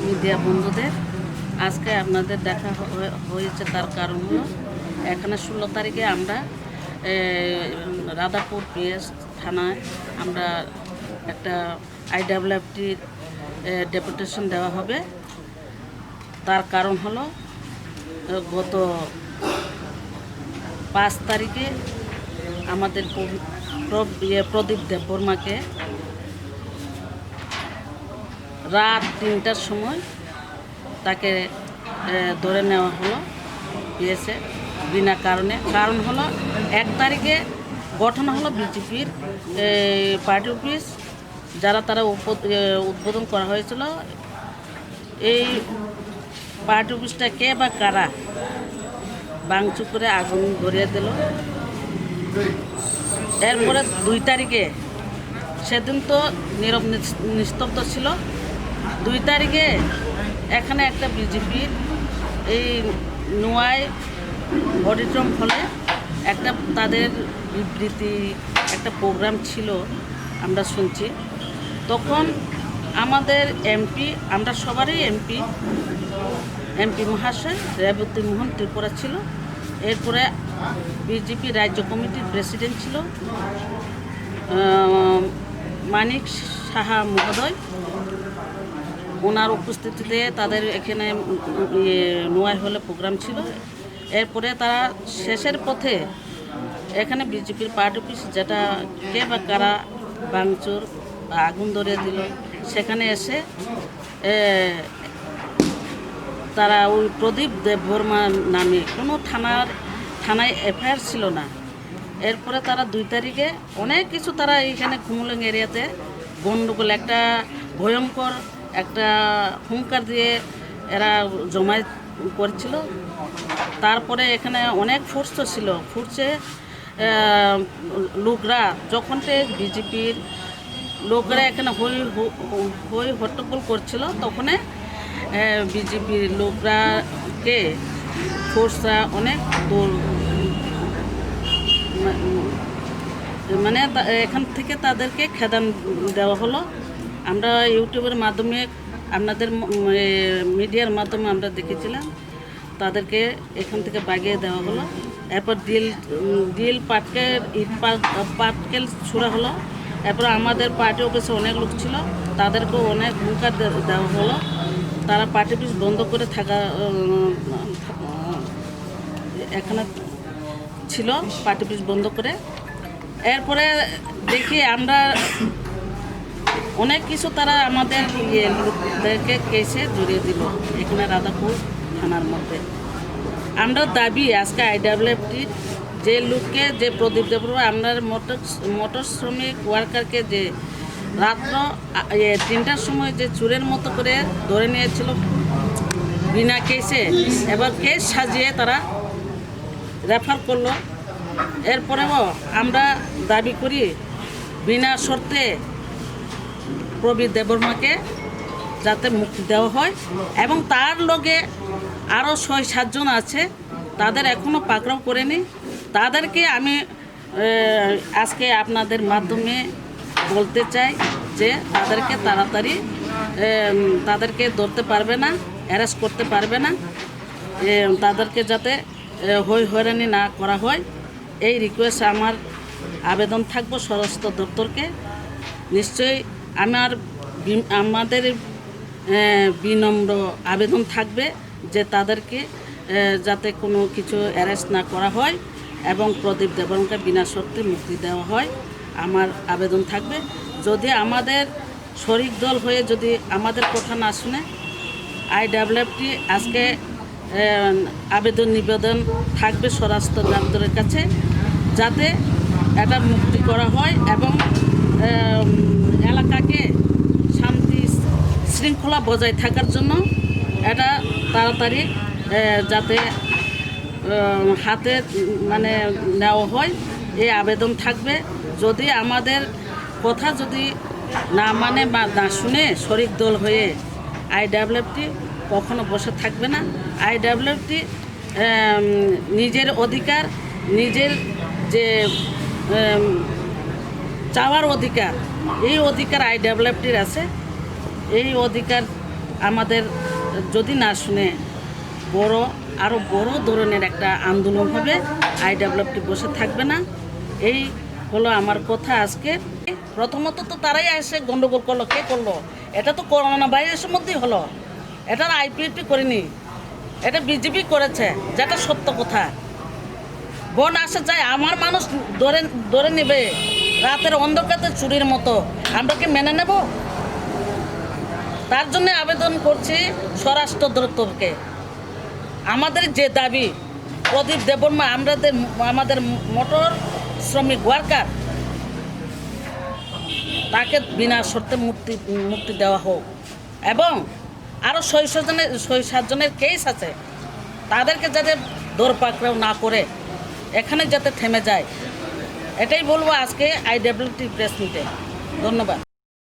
Media বন্ধুদের, আজকে আপনাদের দেখা হয়েছে তার কারণ হলো এখানে 16 তারিখে আমরা রাধাপুর পিএস থানায় আমরা একটা আইডাব্লিউএফটির ডেপুটেশন দেওয়া হবে। তার কারণ হলো গত 5 তারিখে আমাদের প্রদীপ দেববর্মাকে রাত 3টার সময় তাকে ধরে নেওয়া হলো পিএসে বিনা কারণে। কারণ হলো 1 তারিখে গঠন হলো বিজেপির পার্টি অফিস, তারা উদ্বোধন করা হয়েছিল। এই পার্টি অফিসটা কে বা কারা ভাঙচুর করে আগুন ধরিয়ে দিল। এরপরে 2 তারিখে, সেদিন তো নীরব নিস্তব্ধ ছিল। 2 তারিখে এখানে একটা বিজেপির এই নোয়াই অডিটোরিয়াম হলে একটা তাদের বিবৃতি একটা প্রোগ্রাম ছিল, আমরা শুনছি। তখন আমাদের এমপি, আমরা সবারই এমপি মহাশয় রেবতী মোহন ত্রিপুরা ছিল। এরপরে বিজেপি রাজ্য কমিটির প্রেসিডেন্ট ছিল মানিক সাহা মহোদয়। ওনার উপস্থিতিতে তাদের এখানে নোয়াই হলে প্রোগ্রাম ছিল। এরপরে তারা শেষের পথে এখানে বিজেপির পার্টি অফিস, যেটা কে বা কারা ভাঙচুর বা আগুন ধরিয়ে দিল, সেখানে এসে তারা ওই প্রদীপ দেববর্মা নামে কোনো থানায় এফআইআর ছিল না। এরপরে তারা 2 তারিখে অনেক কিছু তারা এইখানে কুমুলিং এরিয়াতে গণ্ডগোল, একটা ভয়ঙ্কর একটা হুঙ্কার দিয়ে এরা জমায়েত করছিল। তারপরে এখানে অনেক ফোর্স ছিল, ফোর্সে লোকরা যখন বিজেপির লোকরা এখানে হই হট্টগোল করছিল, তখন বিজেপির লোকরাকে ফোর্সরা অনেক মানে এখান থেকে তাদেরকে খেদান দেওয়া হলো। আমরা ইউটিউবের মাধ্যমে, আপনাদের মিডিয়ার মাধ্যমে আমরা দেখেছিলাম, তাদেরকে এখান থেকে বাগিয়ে দেওয়া হলো। এরপর ডিল পাটকেল ছুড়া হলো। এরপর আমাদের পার্টি অফিসে অনেক লোক ছিল, তাদেরকেও অনেক হুঙ্কার দেওয়া হলো। তারা পার্টি অফিস বন্ধ করে থাকা এখানে ছিল, পার্টি অফিস বন্ধ করে। এরপরে দেখি আমরা অনেক কিছু তারা আমাদের লোকদেরকে কেসে জড়িয়ে দিল এখানে রাধাপুর থানার মধ্যে। আমরা দাবি আজকে আইডাব্লিউএফটির যে লোককে, যে প্রদীপ দেববর্মা, আমরা মোটর শ্রমিক ওয়ার্কারকে যে রাত্র 3টার সময় যে চোরের মতো করে ধরে নিয়েছিল বিনা কেসে, এবার কেস সাজিয়ে তারা রেফার করলো। এরপরেও আমরা দাবি করি বিনা শর্তে প্রদীপ দেববর্মাকে যাতে মুক্তি দেওয়া হয়, এবং তার লগে আরও 6-7 জন আছে, তাদের এখনও পাকড়াও করেনি। তাদেরকে আমি আজকে আপনাদের মাধ্যমে বলতে চাই যে তাদেরকে তাড়াতাড়ি তাদেরকে ধরতে পারবে না, অ্যারেস্ট করতে পারবে না, তাদেরকে যাতে হয়রানি না করা হয়, এই রিকোয়েস্ট আমার আবেদন থাকবো স্বরাষ্ট্র দপ্তরকে। নিশ্চয়ই আমাদের বিনম্র আবেদন থাকবে যে তাদেরকে যাতে কোনো কিছু অ্যারেস্ট না করা হয় এবং প্রদীপ দেববর্মাকে বিনা শর্তে মুক্তি দেওয়া হয়, আমার আবেদন থাকবে। যদি আমাদের শরিক দল হয়ে যদি আমাদের কথা না শুনে, আইডাব্লিউএফটি আজকে নিবেদন থাকবে স্বরাষ্ট্র দপ্তরের কাছে, যাতে এটা মুক্তি করা হয় এবং এলাকাকে শান্তি শৃঙ্খলা বজায় থাকার জন্য এটা তাড়াতাড়ি যাতে হাতে মানে নেওয়া হয়, এই আবেদন থাকবে। যদি আমাদের কথা যদি না মানে বা না শুনে শরিক দল হয়ে আইডাব্লিউএফটি কখনো বসে থাকবে না। আইডাব্লিউএফটি নিজের অধিকার, নিজের যে চাওয়ার অধিকার, এই অধিকার আইডাব্লিউএফটির আছে। এই অধিকার আমাদের যদি না শুনে আরও বড় ধরনের একটা আন্দোলন হবে। IWFT বসে থাকবে না। এই হলো আমার কথা আজকে। প্রথমত তো তারাই এসে গন্ডগোল করলো। কে করলো? এটা তো করোনা ভাইরাসের মধ্যেই হলো। এটা IPFT করেনি, এটা বিজেপি করেছে, যেটা সত্য কথা। বোন আসে যায়, আমার মানুষ ধরে নেবে রাতের অন্ধকারে চুরির মতো, আমরা কি মেনে নেব? তার জন্য আবেদন করছি স্বরাষ্ট্র দপ্তরকে। আমাদের যে দাবি, প্রদীপ দেববর্মা আমাদের মোটর শ্রমিক ওয়ার্কার, তাকে বিনা শর্তে মুক্তি দেওয়া হোক। এবং আরও 6 জনের কেস আছে, তাদেরকে যাতে দৌড়পাকড়াও না করে এখানে যাতে থেমে যায়, এটাই বলবো আজকে IWFT প্রেস মিটে। ধন্যবাদ।